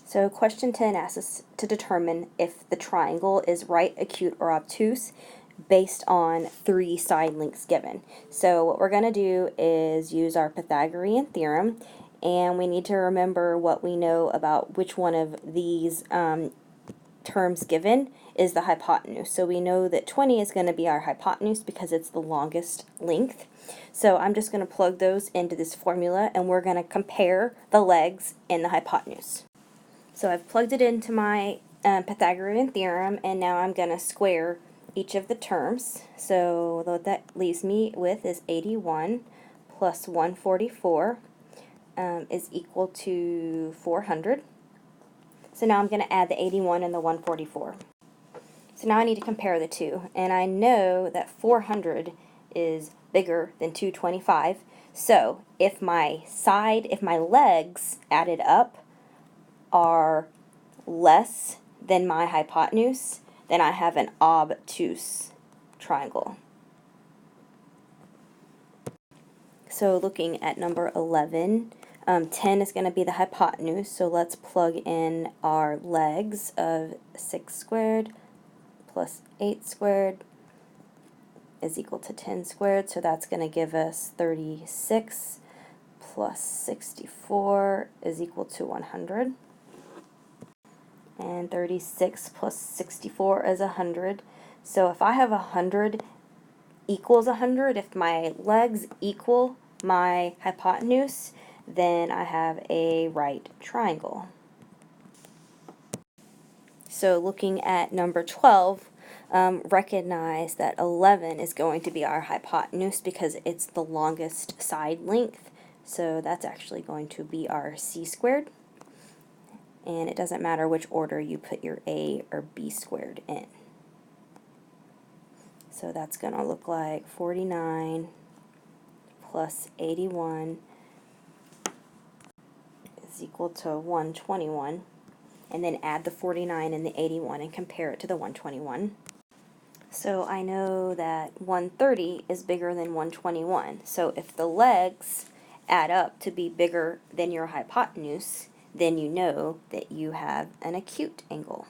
So question 10 asks us to determine if the triangle is right, acute, or obtuse based on 3 side lengths given. So what we're going to do is use our Pythagorean theorem, and we need to remember what we know about which one of these terms given is the hypotenuse. So we know that 20 is going to be our hypotenuse because it's the longest length. So I'm just going to plug those into this formula, and we're going to compare the legs and the hypotenuse. So I've plugged it into my Pythagorean theorem, and now I'm going to square each of the terms. So what that leaves me with is 81 plus 144 is equal to 400. So now I'm going to add the 81 and the 144. So now I need to compare the two, and I know that 400 is bigger than 225. So if my legs added up are less than my hypotenuse, then I have an obtuse triangle. So looking at number 11, 10 is going to be the hypotenuse, so let's plug in our legs of 6 squared plus 8 squared is equal to 10 squared, so that's going to give us 36 plus 64 is equal to 100. And 36 plus 64 is 100. So if I have 100 equals 100, if my legs equal my hypotenuse, then I have a right triangle. So looking at number 12, recognize that 11 is going to be our hypotenuse because it's the longest side length. So that's actually going to be our c squared. And it doesn't matter which order you put your a or b squared in. So that's going to look like 49 plus 81 is equal to 121. And then add the 49 and the 81 and compare it to the 121. So I know that 130 is bigger than 121. So if the legs add up to be bigger than your hypotenuse, then you know that you have an acute angle.